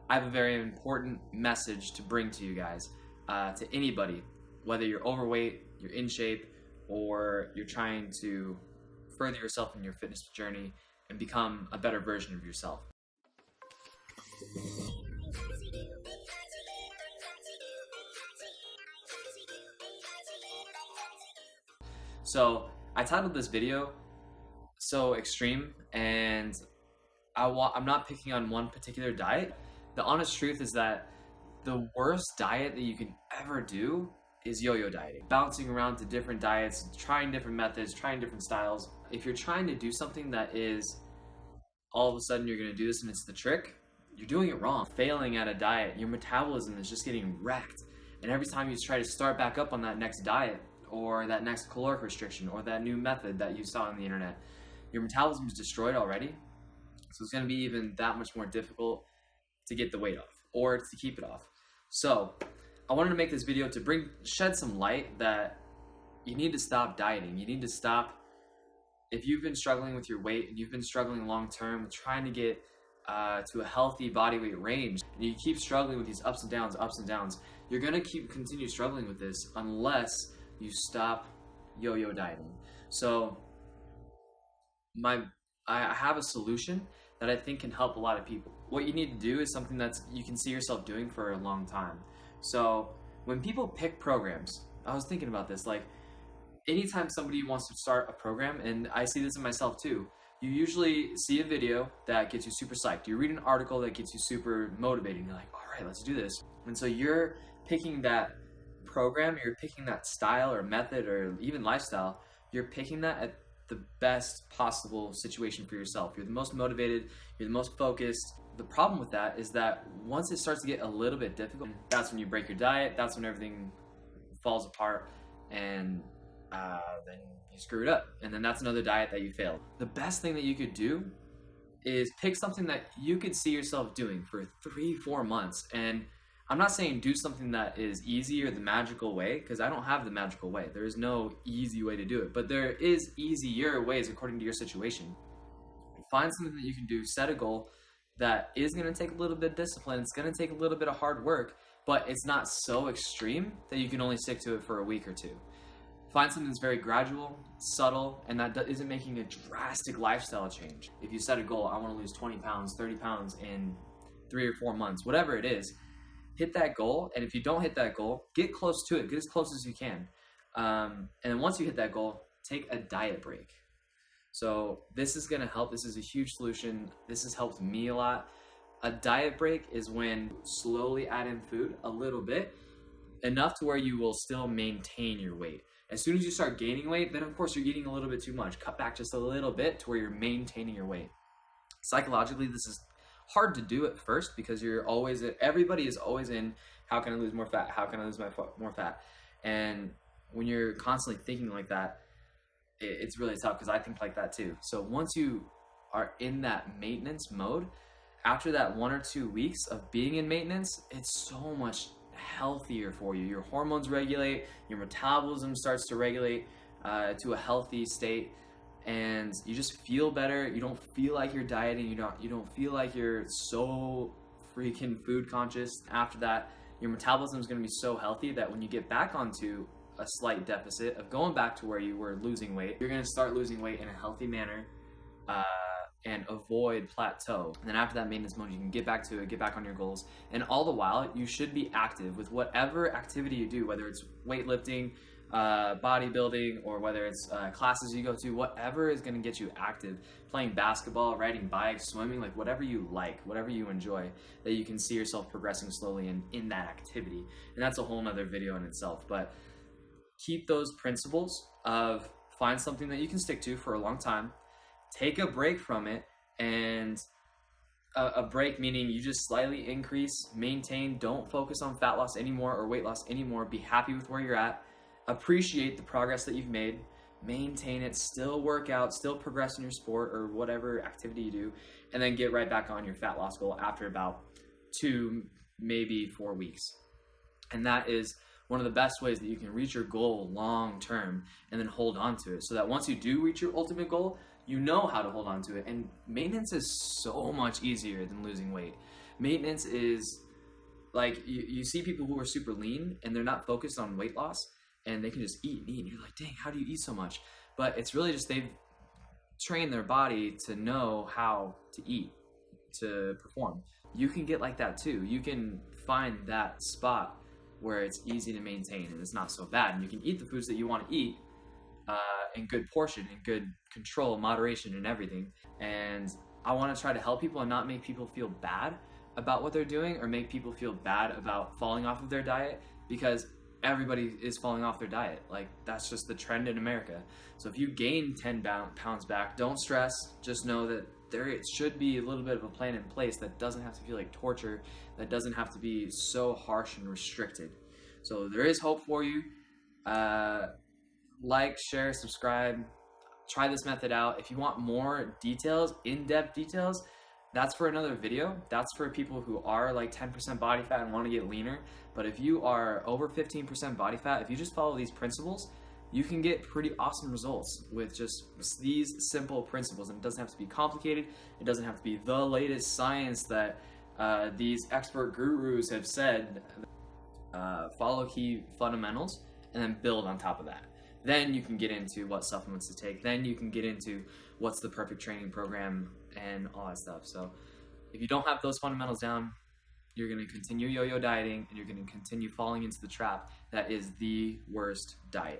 I have a very important message to bring to you guys, to anybody, whether you're overweight, you're in shape, or you're trying to further yourself in your fitness journey and become a better version of yourself. So I titled this video So Extreme, and I'm not picking on one particular diet. The honest truth is that the worst diet that you can ever do is yo-yo dieting. Bouncing around to different diets, trying different methods, trying different styles. If you're trying to do something that is all of a sudden you're gonna do this and it's the trick, you're doing it wrong. Failing at a diet, your metabolism is just getting wrecked. And every time you try to start back up on that next diet or that next caloric restriction or that new method that you saw on the internet, your metabolism is destroyed already. So it's gonna be even that much more difficult to get the weight off or to keep it off. So I wanted to make this video to shed some light that you need to stop dieting. You need to stop. If you've been struggling with your weight and you've been struggling long term with trying to get to a healthy body weight range, and you keep struggling with these ups and downs, you're gonna continue struggling with this unless you stop yo-yo dieting. So I have a solution that I think can help a lot of people. What you need to do is something that you can see yourself doing for a long time. So when people pick programs, I was thinking about this, like anytime somebody wants to start a program, and I see this in myself too, you usually see a video that gets you super psyched. You read an article that gets you super motivated. You're like, all right, let's do this. And so you're picking that program, you're picking that style or method or even lifestyle, you're picking that at the best possible situation for yourself. You're the most motivated, you're the most focused. The problem with that is that once it starts to get a little bit difficult, that's when you break your diet, that's when everything falls apart, and then you screw it up. And then that's another diet that you failed. The best thing that you could do is pick something that you could see yourself doing for 3-4 months. And I'm not saying do something that is easy or the magical way, because I don't have the magical way. There is no easy way to do it, but there is easier ways according to your situation. Find something that you can do, set a goal that is going to take a little bit of discipline, it's going to take a little bit of hard work, but it's not so extreme that you can only stick to it for a week or two. Find something that's very gradual, subtle, and that isn't making a drastic lifestyle change. If you set a goal, I want to lose 20 pounds, 30 pounds in 3 or 4 months, whatever it is, hit that goal. And if you don't hit that goal, get close to it, get as close as you can. And then once you hit that goal, take a diet break. So this is gonna help. This is a huge solution. This has helped me a lot. A diet break is when you slowly add in food a little bit, enough to where you will still maintain your weight. As soon as you start gaining weight, then of course you're eating a little bit too much. Cut back just a little bit to where you're maintaining your weight. Psychologically, this is hard to do at first because everybody is always in, how can I lose more fat? How can I lose more fat? And when you're constantly thinking like that, it's really tough, because I think like that too. So once you are in that maintenance mode, after that 1 or 2 weeks of being in maintenance, it's so much healthier for you. Your hormones regulate, your metabolism starts to regulate to a healthy state, and you just feel better. You don't feel like you're dieting. You don't feel like you're so freaking food conscious. After that, your metabolism is going to be so healthy that when you get back onto a slight deficit of going back to where you were losing weight, you're going to start losing weight in a healthy manner and avoid plateau. And then after that maintenance mode, you can get back to it, get back on your goals. And all the while, you should be active with whatever activity you do, whether it's weightlifting, bodybuilding, or whether it's classes you go to, whatever is going to get you active. Playing basketball, riding bikes, swimming, like whatever you like, whatever you enjoy, that you can see yourself progressing slowly in that activity. And that's a whole nother video in itself. But keep those principles of find something that you can stick to for a long time, take a break from it, and a break meaning you just slightly increase, maintain, don't focus on fat loss anymore or weight loss anymore, be happy with where you're at, appreciate the progress that you've made, maintain it, still work out, still progress in your sport or whatever activity you do, and then get right back on your fat loss goal after about 2, maybe 4 weeks. And that is one of the best ways that you can reach your goal long term and then hold on to it, so that once you do reach your ultimate goal, you know how to hold on to it. And maintenance is so much easier than losing weight. Maintenance is like you see people who are super lean and they're not focused on weight loss and they can just eat and eat. And you're like, dang, how do you eat so much? But it's really just they've trained their body to know how to eat to perform. You can get like that too. You can find that spot where it's easy to maintain and it's not so bad. And you can eat the foods that you want to eat in good portion, in good control, moderation, and everything. And I want to try to help people and not make people feel bad about what they're doing or make people feel bad about falling off of their diet, because everybody is falling off their diet. Like, that's just the trend in America. So if you gain 10 pounds back, don't stress. Just know that there should be a little bit of a plan in place that doesn't have to feel like torture, that doesn't have to be so harsh and restricted. So there is hope for you. Like, share, subscribe, try this method out. If you want more details, in-depth details, that's for another video. That's for people who are like 10% body fat and want to get leaner. But if you are over 15% body fat, if you just follow these principles, you can get pretty awesome results with just these simple principles. And it doesn't have to be complicated. It doesn't have to be the latest science that these expert gurus have said. Follow key fundamentals and then build on top of that. Then you can get into what supplements to take. Then you can get into what's the perfect training program and all that stuff. So if you don't have those fundamentals down, you're going to continue yo-yo dieting and you're going to continue falling into the trap that is the worst diet.